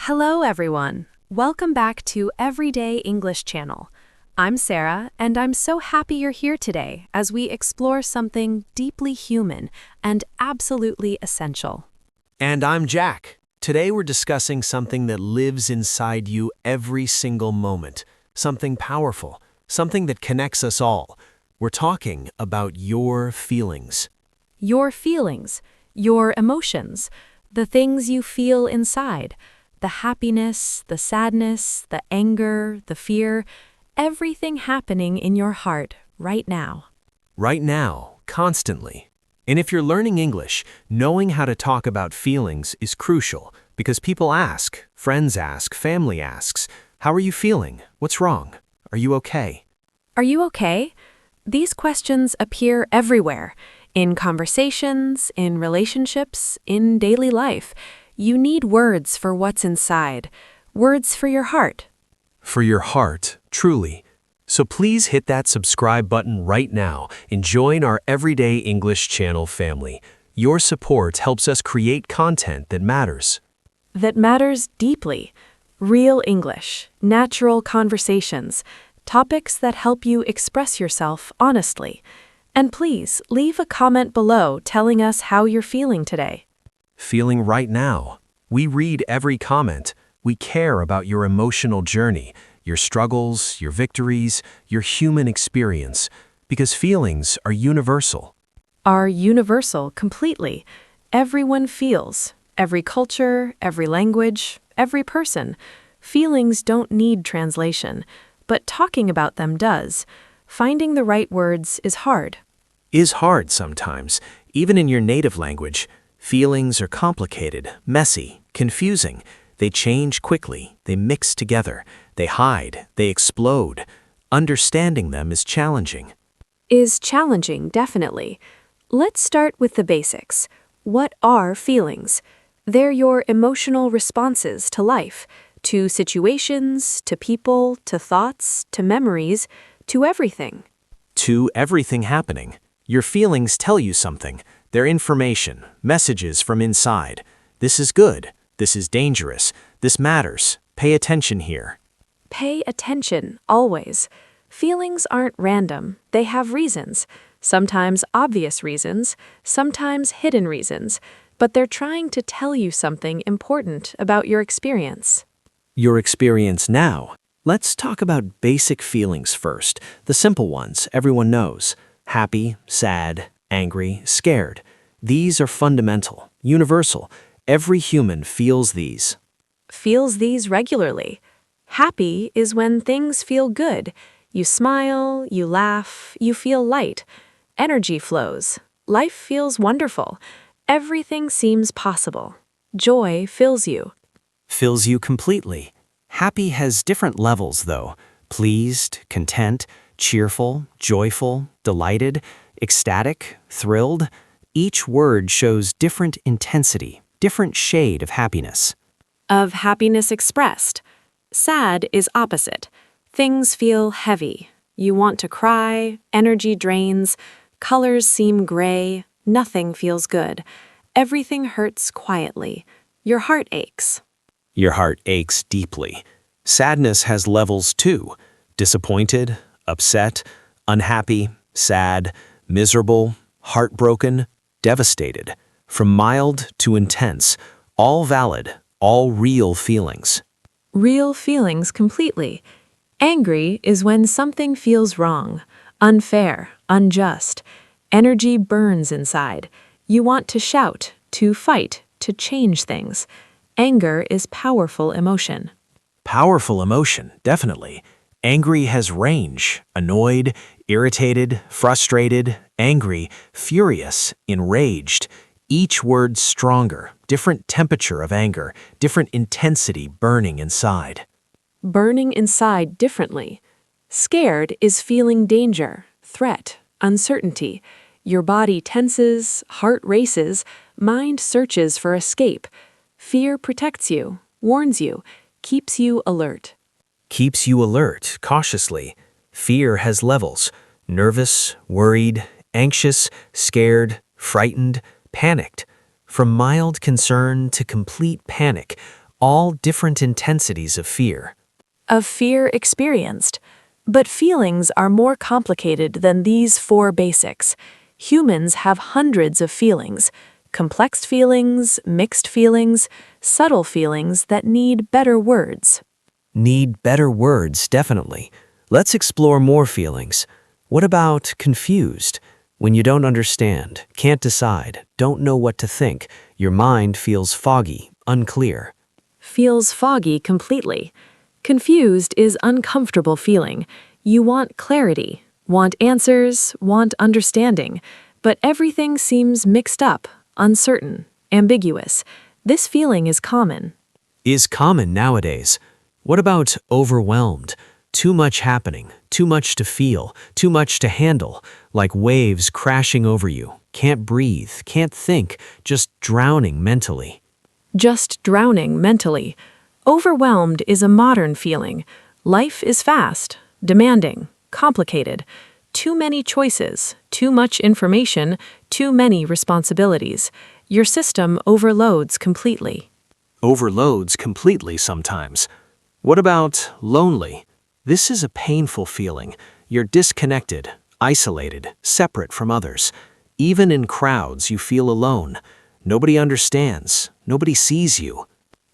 Hello, everyone. Welcome back to Everyday English Channel. I'm Sarah, and I'm so happy you're here today as we explore something deeply human and absolutely essential. And I'm Jack. Today we're discussing something that lives inside you every single moment, something powerful, something that connects us all. We're talking about your feelings. Your feelings, your emotions, the things you feel inside, the happiness, the sadness, the anger, the fear, everything happening in your heart right now. Right now, constantly. And if you're learning English, knowing how to talk about feelings is crucial because people ask, friends ask, family asks, how are you feeling? What's wrong? Are you okay? Are you okay? These questions appear everywhere, in conversations, in relationships, in daily life. You need words for what's inside, words for your heart. For your heart, truly. So please hit that subscribe button right now and join our Everyday English Channel family. Your support helps us create content that matters. That matters deeply. Real English, natural conversations, topics that help you express yourself honestly. And please leave a comment below telling us how you're feeling today. Feeling right now. We read every comment. We care about your emotional journey, your struggles, your victories, your human experience, because feelings are universal. Are universal completely. Everyone feels. Every culture, every language, every person. Feelings don't need translation, but talking about them does. Finding the right words is hard. Is hard sometimes, even in your native language. Feelings are complicated, messy, confusing. They change quickly, they mix together, they hide, they explode. Understanding them is challenging. Is challenging, definitely. Let's start with the basics. What are feelings? They're your emotional responses to life, to situations, to people, to thoughts, to memories, to everything. To everything happening. Your feelings tell you something. They're information, messages from inside. This is good. This is dangerous. This matters. Pay attention here. Pay attention, always. Feelings aren't random. They have reasons. Sometimes obvious reasons, sometimes hidden reasons, but they're trying to tell you something important about your experience. Your experience now. Let's talk about basic feelings first, the simple ones everyone knows. Happy, sad, angry, scared. These are fundamental, universal. Every human feels these. Feels these regularly. Happy is when things feel good. You smile, you laugh, you feel light. Energy flows. Life feels wonderful. Everything seems possible. Joy fills you. Fills you completely. Happy has different levels, though. Pleased, content, cheerful, joyful, delighted, ecstatic, thrilled. Each word shows different intensity, different shade of happiness. Of happiness expressed. Sad is opposite. Things feel heavy. You want to cry, energy drains, colors seem gray, nothing feels good. Everything hurts quietly. Your heart aches. Your heart aches deeply. Sadness has levels too. Disappointed, upset, unhappy, sad, miserable, heartbroken, devastated. From mild to intense, all valid, all real feelings. Real feelings completely. Angry is when something feels wrong, unfair, unjust. Energy burns inside. You want to shout, to fight, to change things. Anger is powerful emotion. Powerful emotion, definitely. Angry has range. Annoyed, irritated, frustrated, angry, furious, enraged. Each word stronger, different temperature of anger, different intensity burning inside. Burning inside differently. Scared is feeling danger, threat, uncertainty. Your body tenses, heart races, mind searches for escape. Fear protects you, warns you, keeps you alert. Keeps you alert, cautiously. Fear has levels. Nervous, worried, anxious, scared, frightened, panicked. From mild concern to complete panic, all different intensities of fear. Of fear experienced. But feelings are more complicated than these four basics. Humans have hundreds of feelings, complex feelings, mixed feelings, subtle feelings that need better words. Need better words, definitely. Let's explore more feelings. What about confused? When you don't understand, can't decide, don't know what to think, your mind feels foggy, unclear. Feels foggy completely. Confused is uncomfortable feeling. You want clarity, want answers, want understanding, but everything seems mixed up, uncertain, ambiguous. This feeling is common. Is common nowadays. What about overwhelmed? Too much happening, too much to feel, too much to handle, like waves crashing over you. Can't breathe, can't think, just drowning mentally. Just drowning mentally. Overwhelmed is a modern feeling. Life is fast, demanding, complicated. Too many choices, too much information, too many responsibilities. Your system overloads completely. Overloads completely sometimes. What about lonely? This is a painful feeling. You're disconnected, isolated, separate from others. Even in crowds, you feel alone. Nobody understands. Nobody sees you.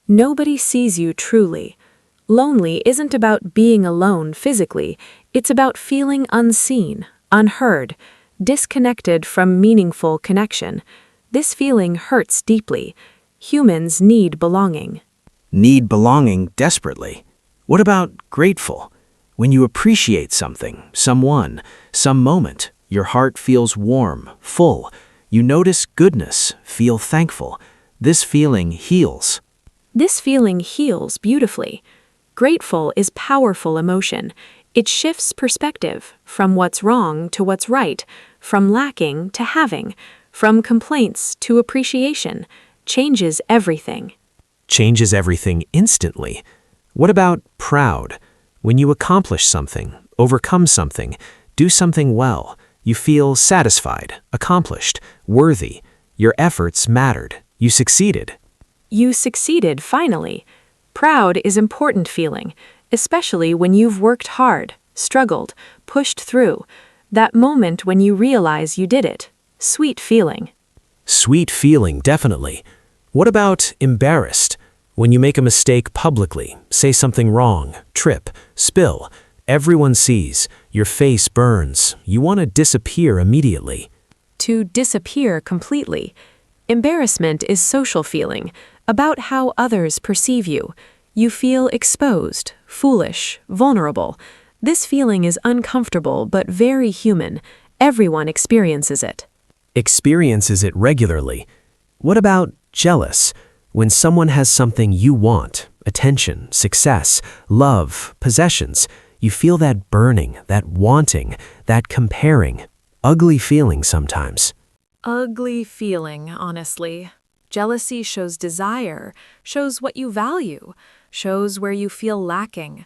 Nobody sees you truly. Lonely isn't about being alone physically. It's about feeling unseen, unheard, disconnected from meaningful connection. This feeling hurts deeply. Humans need belonging. Need belonging desperately. What about grateful? When you appreciate something, someone, some moment, your heart feels warm, full. You notice goodness, feel thankful. This feeling heals. This feeling heals beautifully. Grateful is powerful emotion. It shifts perspective from what's wrong to what's right, from lacking to having, from complaints to appreciation. Changes everything. Changes everything instantly. What about proud? When you accomplish something, overcome something, do something well, you feel satisfied, accomplished, worthy. Your efforts mattered. You succeeded. You succeeded finally. Proud is important feeling, especially when you've worked hard, struggled, pushed through. That moment when you realize you did it. Sweet feeling. Sweet feeling, definitely. What about embarrassed? When you make a mistake publicly, say something wrong, trip, spill, everyone sees, your face burns, you want to disappear immediately. To disappear completely. Embarrassment is social feeling, about how others perceive you. You feel exposed, foolish, vulnerable. This feeling is uncomfortable but very human. Everyone experiences it. Experiences it regularly. What about jealous? When someone has something you want, attention, success, love, possessions, you feel that burning, that wanting, that comparing. Ugly feeling sometimes. Ugly feeling, honestly. Jealousy shows desire, shows what you value, shows where you feel lacking.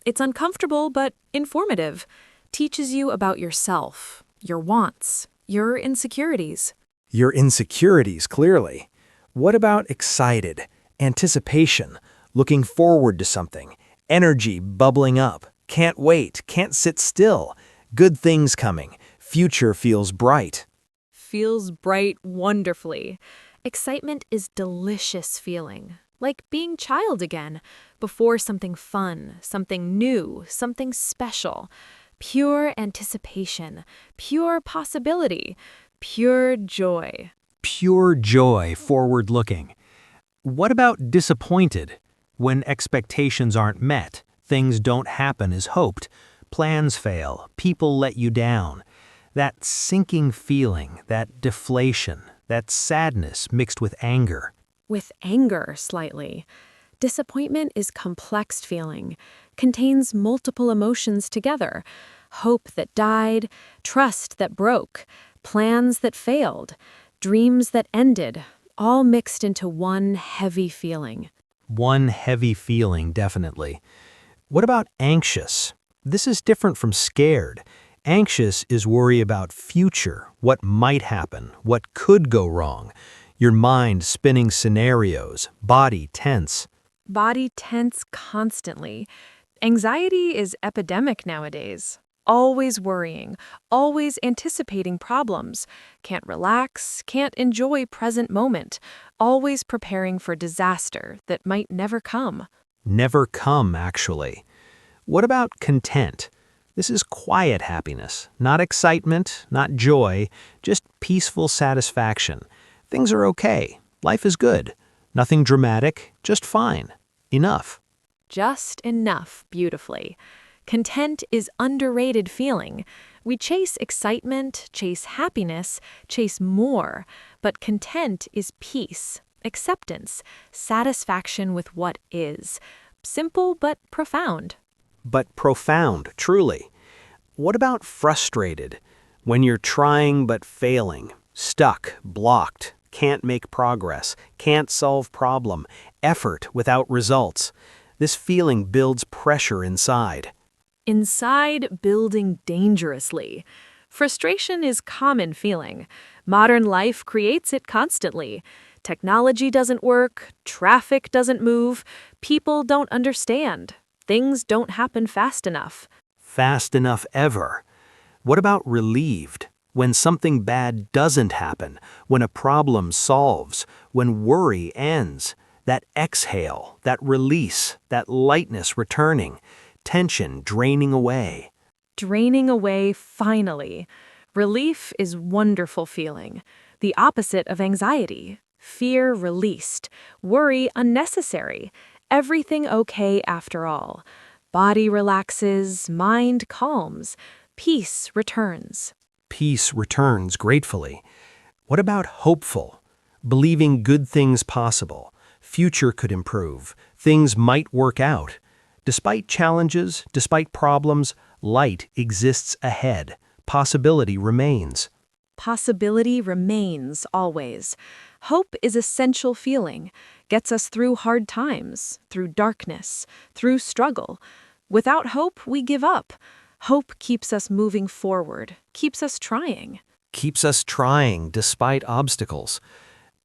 It's uncomfortable but informative. Teaches you about yourself, your wants, your insecurities. Your insecurities, clearly. What about excited, anticipation, looking forward to something, energy bubbling up, can't wait, can't sit still, good things coming, future feels bright. Feels bright wonderfully. Excitement is delicious feeling, like being child again, before something fun, something new, something special. Pure anticipation, pure possibility, pure joy. Pure joy, forward-looking. What about disappointed? When expectations aren't met, things don't happen as hoped, plans fail, people let you down. That sinking feeling, that deflation, that sadness mixed with anger. With anger, slightly. Disappointment is complex feeling, contains multiple emotions together. Hope that died, trust that broke, plans that failed, dreams that ended, all mixed into one heavy feeling. One heavy feeling, definitely. What about anxious? This is different from scared. Anxious is worry about future, what might happen, what could go wrong. Your mind spinning scenarios, body tense. Body tense constantly. Anxiety is epidemic nowadays. Always worrying, always anticipating problems. Can't relax, can't enjoy present moment. Always preparing for disaster that might never come. Never come, actually. What about content? This is quiet happiness, not excitement, not joy, just peaceful satisfaction. Things are okay. Life is good. Nothing dramatic, just fine. Enough. Just enough, beautifully. Content is underrated feeling. We chase excitement, chase happiness, chase more, but content is peace, acceptance, satisfaction with what is. Simple but profound. But profound, truly. What about frustrated? When you're trying but failing, stuck, blocked, can't make progress, can't solve problem, effort without results. This feeling builds pressure inside. Inside, building dangerously. Frustration is common feeling. Modern life creates it constantly. Technology doesn't work, traffic doesn't move, people don't understand. Things don't happen fast enough. Fast enough ever. What about relieved? When something bad doesn't happen, when a problem solves, when worry ends, that exhale, that release, that lightness returning, tension draining away. Draining away finally. Relief is wonderful feeling. The opposite of anxiety. Fear released. Worry unnecessary. Everything okay after all. Body relaxes, mind calms. Peace returns. Peace returns gratefully. What about hopeful? Believing good things possible. Future could improve. Things might work out. Despite challenges, despite problems, light exists ahead. Possibility remains. Possibility remains always. Hope is essential feeling, gets us through hard times, through darkness, through struggle. Without hope, we give up. Hope keeps us moving forward, keeps us trying. Keeps us trying despite obstacles.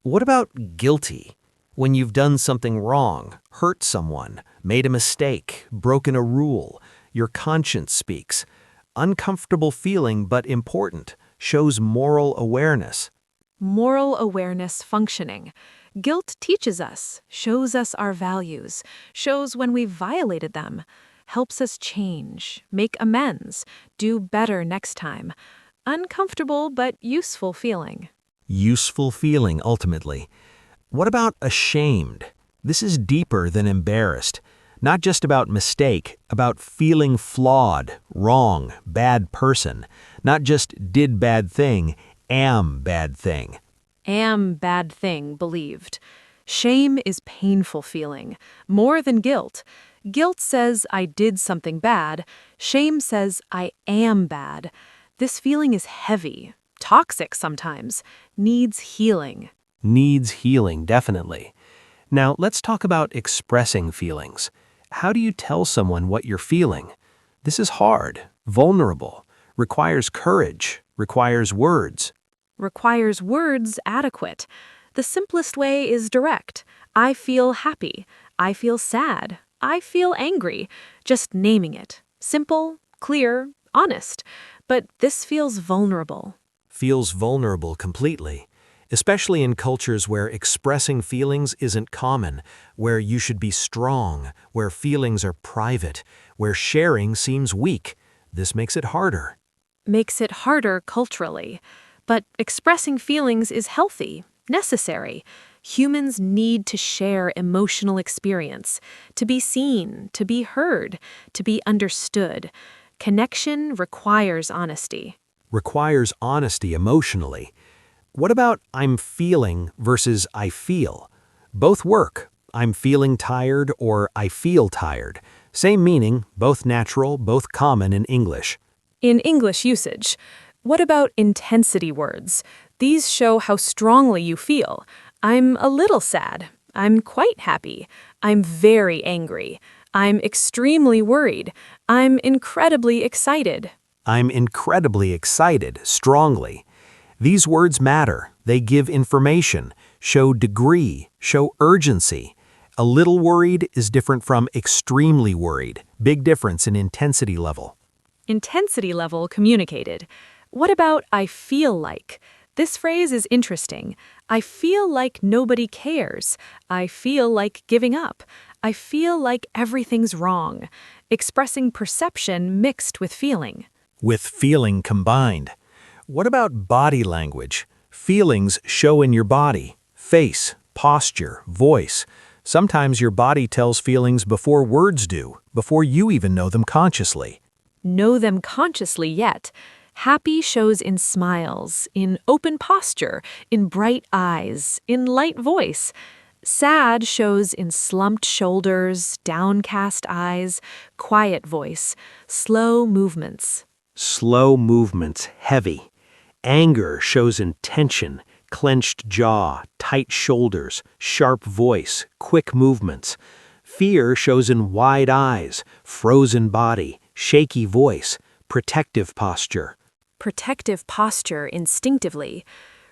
What about guilty? When you've done something wrong, hurt someone, made a mistake, broken a rule, your conscience speaks. Uncomfortable feeling but important, shows moral awareness. Moral awareness functioning. Guilt teaches us, shows us our values, shows when we've violated them, helps us change, make amends, do better next time. Uncomfortable but useful feeling. Useful feeling ultimately. What about ashamed? This is deeper than embarrassed. Not just about mistake, about feeling flawed, wrong, bad person. Not just did bad thing, am bad thing. Am bad thing believed. Shame is painful feeling, more than guilt. Guilt says I did something bad. Shame says I am bad. This feeling is heavy, toxic sometimes, needs healing. Needs healing, definitely. Now, let's talk about expressing feelings. How do you tell someone what you're feeling? This is hard, vulnerable, requires courage, requires words. Requires words adequate. The simplest way is direct. I feel happy. I feel sad. I feel angry. Just naming it. Simple, clear, honest. But this feels vulnerable. Feels vulnerable completely. Especially in cultures where expressing feelings isn't common, where you should be strong, where feelings are private, where sharing seems weak. This makes it harder. Makes it harder culturally. But expressing feelings is healthy, necessary. Humans need to share emotional experience, to be seen, to be heard, to be understood. Connection requires honesty. Requires honesty emotionally. What about I'm feeling versus I feel? Both work. I'm feeling tired or I feel tired. Same meaning, both natural, both common in English. In English usage, what about intensity words? These show how strongly you feel. I'm a little sad. I'm quite happy. I'm very angry. I'm extremely worried. I'm incredibly excited. I'm incredibly excited, strongly. These words matter. They give information, show degree, show urgency. A little worried is different from extremely worried. Big difference in intensity level. Intensity level communicated. What about I feel like? This phrase is interesting. I feel like nobody cares. I feel like giving up. I feel like everything's wrong. Expressing perception mixed with feeling. With feeling combined. What about body language? Feelings show in your body, face, posture, voice. Sometimes your body tells feelings before words do, before you even know them consciously. Know them consciously yet. Happy shows in smiles, in open posture, in bright eyes, in light voice. Sad shows in slumped shoulders, downcast eyes, quiet voice, slow movements. Slow movements, heavy. Anger shows in tension, clenched jaw, tight shoulders, sharp voice, quick movements. Fear shows in wide eyes, frozen body, shaky voice, protective posture. Protective posture instinctively.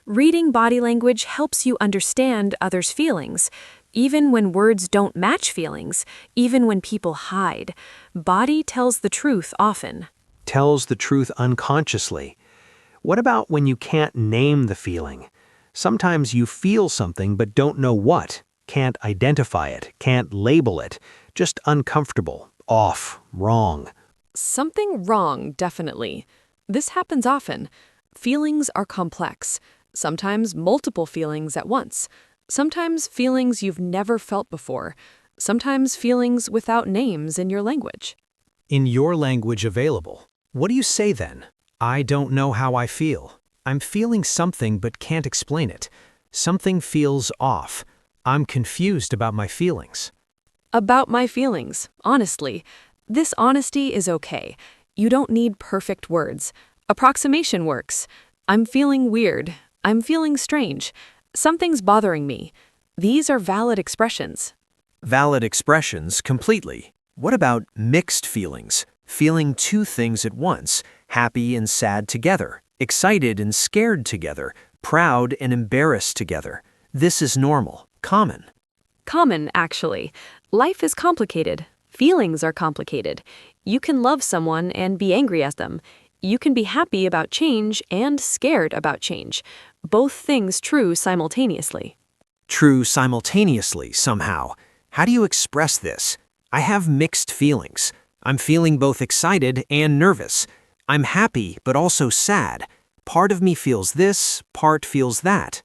Reading body language helps you understand others' feelings. Even when words don't match feelings, even when people hide, body tells the truth often. Tells the truth unconsciously. What about when you can't name the feeling? Sometimes you feel something but don't know what, can't identify it, can't label it, just uncomfortable, off, wrong. Something wrong, definitely. This happens often. Feelings are complex. Sometimes multiple feelings at once. Sometimes feelings you've never felt before. Sometimes feelings without names in your language. In your language available. What do you say then? I don't know how I feel. I'm feeling something but can't explain it. Something feels off. I'm confused about my feelings. About my feelings, honestly. This honesty is okay. You don't need perfect words. Approximation works. I'm feeling weird. I'm feeling strange. Something's bothering me. These are valid expressions. Valid expressions completely. What about mixed feelings? Feeling two things at once, happy and sad together, excited and scared together, proud and embarrassed together. This is normal, common. Common, actually. Life is complicated. Feelings are complicated. You can love someone and be angry at them. You can be happy about change and scared about change. Both things true simultaneously. True simultaneously, somehow. How do you express this? I have mixed feelings. I'm feeling both excited and nervous. I'm happy, but also sad. Part of me feels this, part feels that.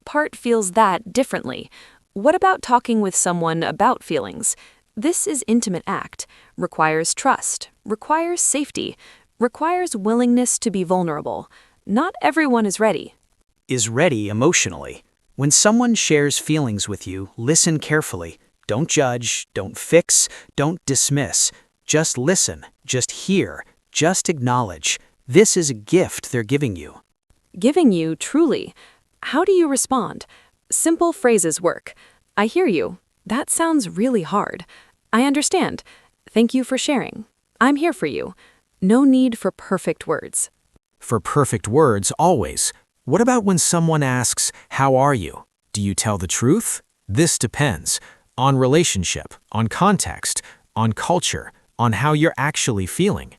Part feels that differently. What about talking with someone about feelings? This is intimate act, requires trust, requires safety, requires willingness to be vulnerable. Not everyone is ready. Is ready emotionally. When someone shares feelings with you, listen carefully. Don't judge, don't fix, don't dismiss. Just listen, just hear, just acknowledge. This is a gift they're giving you. Giving you, truly. How do you respond? Simple phrases work. I hear you. That sounds really hard. I understand. Thank you for sharing. I'm here for you. No need for perfect words. For perfect words, always. What about when someone asks, "How are you?" Do you tell the truth? This depends. On relationship, on context, on culture, on how you're actually feeling.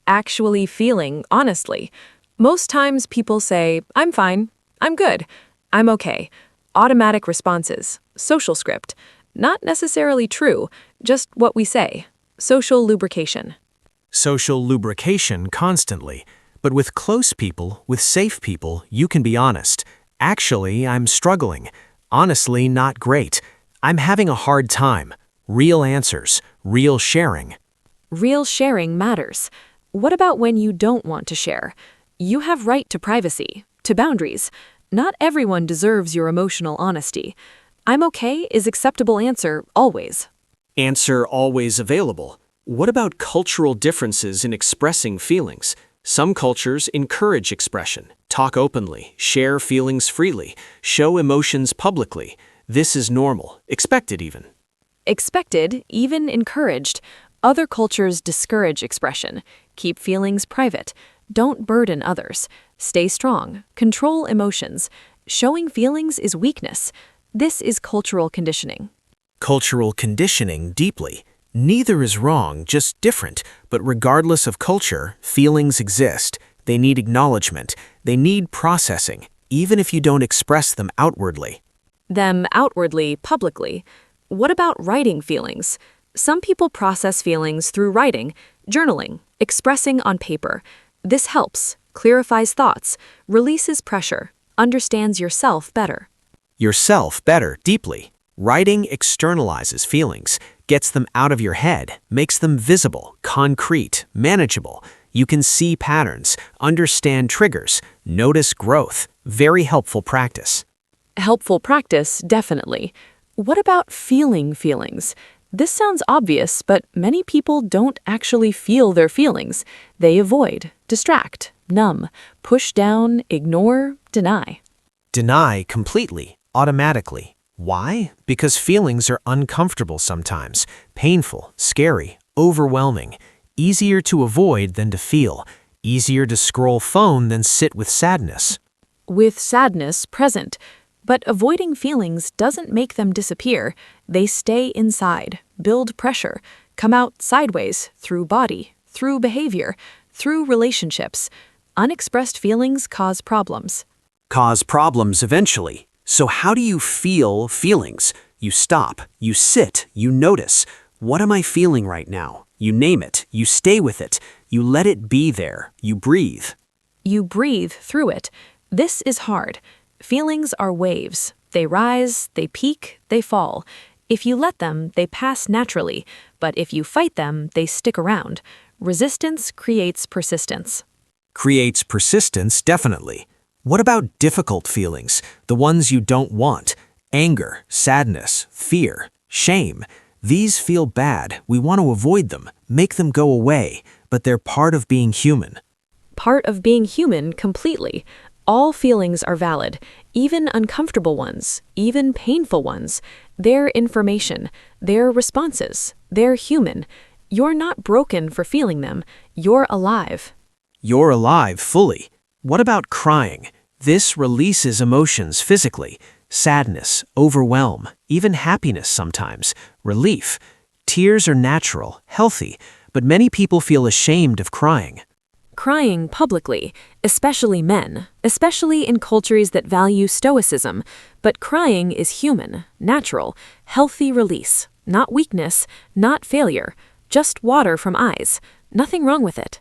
Actually feeling, honestly. Most times people say, I'm fine, I'm good, I'm okay. Automatic responses, social script. Not necessarily true, just what we say. Social lubrication. Social lubrication constantly. But with close people, with safe people, you can be honest. Actually, I'm struggling. Honestly, not great. I'm having a hard time. Real answers, real sharing. Real sharing matters. What about when you don't want to share? You have right to privacy, to boundaries. Not everyone deserves your emotional honesty. I'm okay is acceptable answer always. Answer always available. What about cultural differences in expressing feelings? Some cultures encourage expression, talk openly, share feelings freely, show emotions publicly. This is normal, expected even. Expected, even encouraged. Other cultures discourage expression. Keep feelings private. Don't burden others. Stay strong. Control emotions. Showing feelings is weakness. This is cultural conditioning. cultural conditioning deeply. Neither is wrong, just different, but regardless of culture, feelings exist. They need acknowledgement. They need processing, even if you don't express them outwardly. Them outwardly, publicly. What about writing feelings? Some people process feelings through writing, journaling, expressing on paper. This helps, clarifies thoughts, releases pressure, understands yourself better. Yourself better, deeply. Writing externalizes feelings, gets them out of your head, makes them visible, concrete, manageable. You can see patterns, understand triggers, notice growth. Very helpful practice. Helpful practice, definitely. What about feeling feelings? This sounds obvious, but many people don't actually feel their feelings. They avoid, distract, numb, push down, ignore, deny. Deny completely, automatically. Why? Because feelings are uncomfortable sometimes, painful, scary, overwhelming. Easier to avoid than to feel. Easier to scroll phone than sit with sadness. With sadness present. But avoiding feelings doesn't make them disappear. They stay inside, build pressure, come out sideways, through body, through behavior, through relationships. Unexpressed feelings cause problems. Cause problems eventually. So how do you feel feelings? You stop, you sit, you notice. What am I feeling right now? You name it, you stay with it, you let it be there, you breathe. You breathe through it. This is hard. Feelings are waves. They rise, they peak, they fall. If you let them, they pass naturally, but if you fight them, they stick around. Resistance creates persistence. Creates persistence, definitely. What about difficult feelings, the ones you don't want? Anger, sadness, fear, shame. These feel bad. We want to avoid them, make them go away, but they're part of being human. Part of being human completely. All feelings are valid, even uncomfortable ones, even painful ones. They're information, they're responses, they're human. You're not broken for feeling them, you're alive. You're alive fully. What about crying? This releases emotions physically. Sadness, overwhelm, even happiness sometimes, relief. Tears are natural, healthy, but many people feel ashamed of crying. Crying publicly, especially men, especially in cultures that value stoicism, but crying is human, natural, healthy release, not weakness, not failure, just water from eyes. Nothing wrong with it.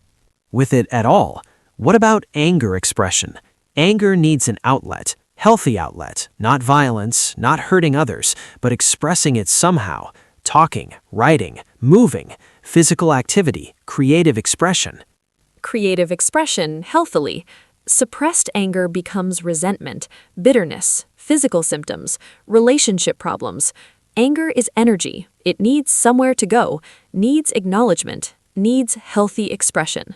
With it at all. What about anger expression? Anger needs an outlet, healthy outlet, not violence, not hurting others, but expressing it somehow. Talking, writing, moving, physical activity, creative expression. Creative expression healthily. Suppressed anger becomes resentment, bitterness, physical symptoms, relationship problems. Anger is energy. It needs somewhere to go, needs acknowledgement, needs healthy expression.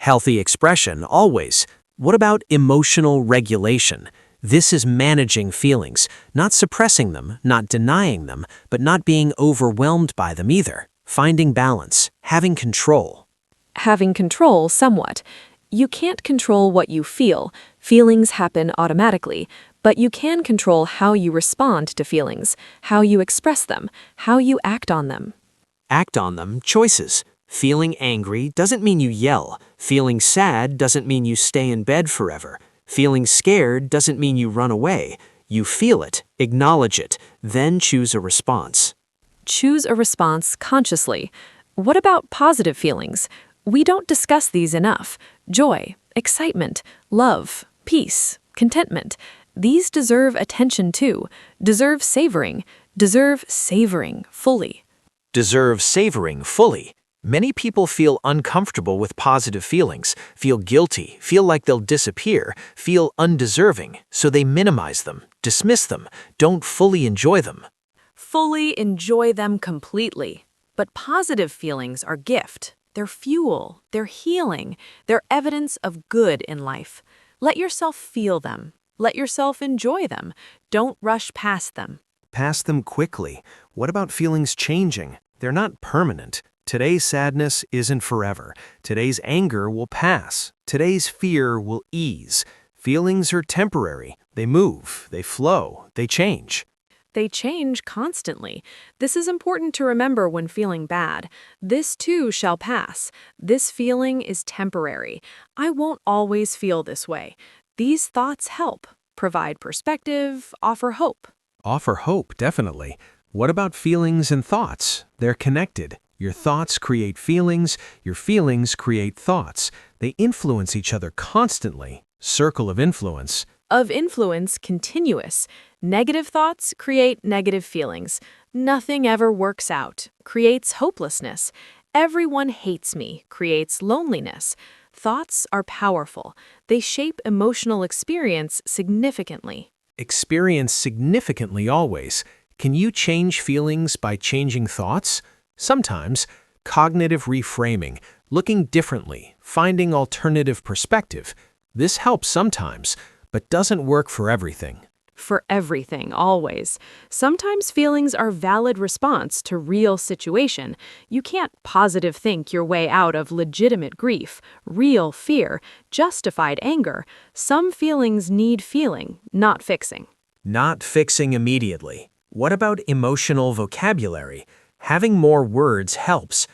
Healthy expression, always. What about emotional regulation? This is managing feelings, not suppressing them, not denying them, but not being overwhelmed by them either. Finding balance, having control. Having control somewhat. You can't control what you feel. Feelings happen automatically, but you can control how you respond to feelings, how you express them, how you act on them. Act on them, choices. Feeling angry doesn't mean you yell. Feeling sad doesn't mean you stay in bed forever. Feeling scared doesn't mean you run away. You feel it, acknowledge it, then choose a response. Choose a response consciously. What about positive feelings? We don't discuss these enough. Joy, excitement, love, peace, contentment. These deserve attention too, deserve savoring fully. Deserve savoring fully. Many people feel uncomfortable with positive feelings, feel guilty, feel like they'll disappear, feel undeserving, so they minimize them, dismiss them, don't fully enjoy them. Fully enjoy them completely. But positive feelings are gift. They're fuel, they're healing, they're evidence of good in life. Let yourself feel them. Let yourself enjoy them. Don't rush past them. Pass them quickly. What about feelings changing? They're not permanent. Today's sadness isn't forever. Today's anger will pass. Today's fear will ease. Feelings are temporary. They move, they flow, they change. They change constantly. This is important to remember when feeling bad. This too shall pass. This feeling is temporary. I won't always feel this way. These thoughts help, provide perspective, offer hope. Offer hope, definitely. What about feelings and thoughts? They're connected. Your thoughts create feelings, your feelings create thoughts. They influence each other constantly. Circle of influence. Of influence, continuous. Negative thoughts create negative feelings. Nothing ever works out, creates hopelessness. Everyone hates me, creates loneliness. Thoughts are powerful. They shape emotional experience significantly. Experience significantly always. Can you change feelings by changing thoughts? Sometimes. Cognitive reframing, looking differently, finding alternative perspective. This helps sometimes, but doesn't work for everything. For everything, always. Sometimes feelings are valid response to real situation. You can't positive think your way out of legitimate grief, real fear, justified anger. Some feelings need feeling, not fixing. Not fixing immediately. What about emotional vocabulary? Having more words helps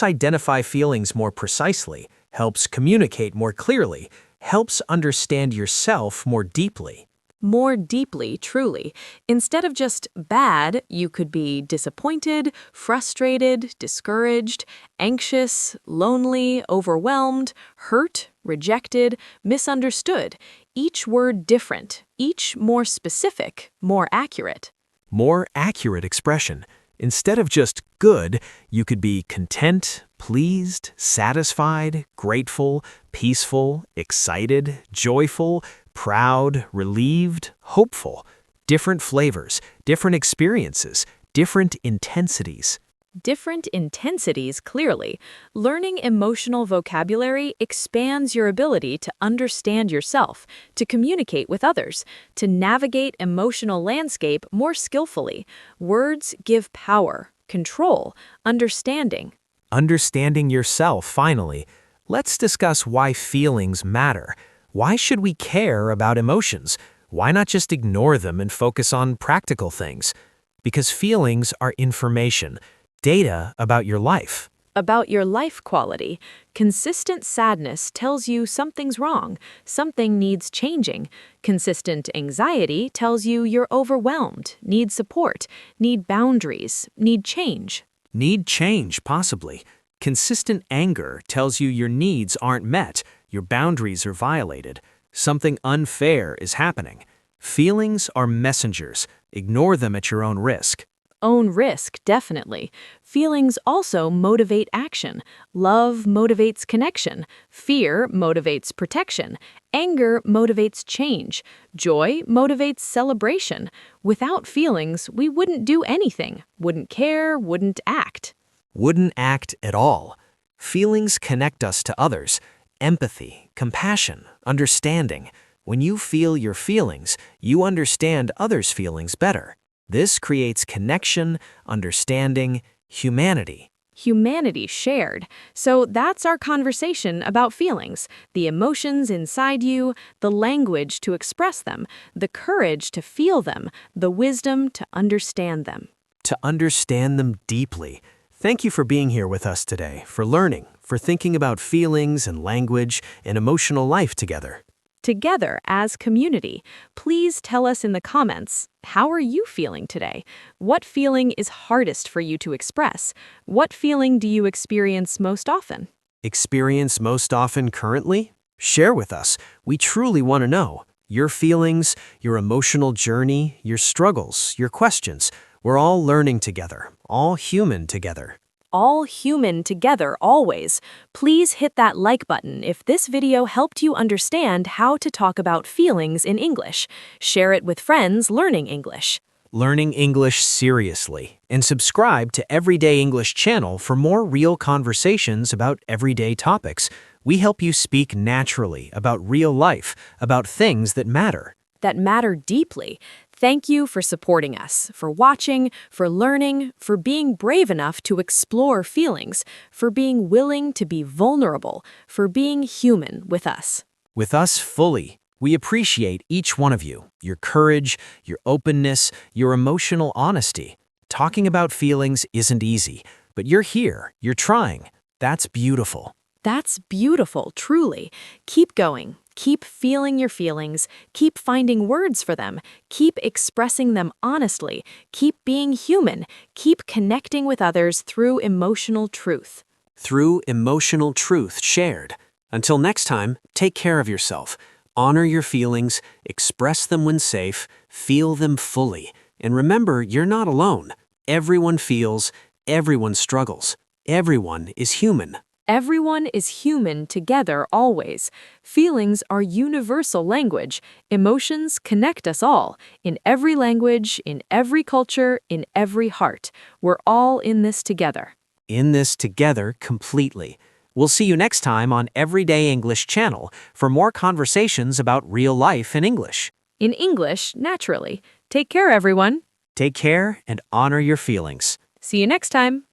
identify feelings more precisely, helps communicate more clearly, helps understand yourself more deeply. More deeply, truly. Instead of just bad, you could be disappointed, frustrated, discouraged, anxious, lonely, overwhelmed, hurt, rejected, misunderstood. Each word different, each more specific, more accurate. More accurate expression. Instead of just good, you could be content, pleased, satisfied, grateful, peaceful, excited, joyful, proud, relieved, hopeful. Different flavors, different experiences, different intensities. Different intensities, clearly. Learning emotional vocabulary expands your ability to understand yourself, to communicate with others, to navigate emotional landscape more skillfully. Words give power, control, understanding. Understanding yourself, finally. Let's discuss why feelings matter. Why should we care about emotions? Why not just ignore them and focus on practical things? Because feelings are information, data about your life. About your life quality. Consistent sadness tells you something's wrong, something needs changing. Consistent anxiety tells you you're overwhelmed, need support, need boundaries, need change. Need change, possibly. Consistent anger tells you your needs aren't met, your boundaries are violated. Something unfair is happening. Feelings are messengers. Ignore them at your own risk. Own risk, definitely. Feelings also motivate action. Love motivates connection. Fear motivates protection. Anger motivates change. Joy motivates celebration. Without feelings, we wouldn't do anything, wouldn't care, wouldn't act. Wouldn't act at all. Feelings connect us to others. Empathy, compassion, understanding. When you feel your feelings, you understand others' feelings better. This creates connection, understanding, humanity. Humanity shared. So that's our conversation about feelings, the emotions inside you, the language to express them, the courage to feel them, the wisdom to understand them. To understand them deeply. Thank you for being here with us today, for learning, for thinking about feelings and language and emotional life together. Together as community, please tell us in the comments, how are you feeling today? What feeling is hardest for you to express? What feeling do you experience most often? Experience most often currently? Share with us. We truly want to know. Your feelings, your emotional journey, your struggles, your questions. We're all learning together, all human together. All human together always. Please hit that like button if this video helped you understand how to talk about feelings in English. Share it with friends learning English. Learning English seriously. And subscribe to Everyday English channel for more real conversations about everyday topics. We help you speak naturally about real life, about things that matter. That matter deeply. Thank you for supporting us, for watching, for learning, for being brave enough to explore feelings, for being willing to be vulnerable, for being human with us. With us fully. We appreciate each one of you, your courage, your openness, your emotional honesty. Talking about feelings isn't easy, but you're here, you're trying. That's beautiful. That's beautiful, truly. Keep going. Keep feeling your feelings. Keep finding words for them. Keep expressing them honestly. Keep being human. Keep connecting with others through emotional truth. Through emotional truth shared. Until next time, take care of yourself. Honor your feelings, express them when safe, feel them fully. And remember, you're not alone. Everyone feels, everyone struggles. Everyone is human. Everyone is human together always. Feelings are universal language. Emotions connect us all. In every language, in every culture, in every heart. We're all in this together. In this together completely. We'll see you next time on Everyday English Channel for more conversations about real life in English. In English, naturally. Take care, everyone. Take care and honor your feelings. See you next time.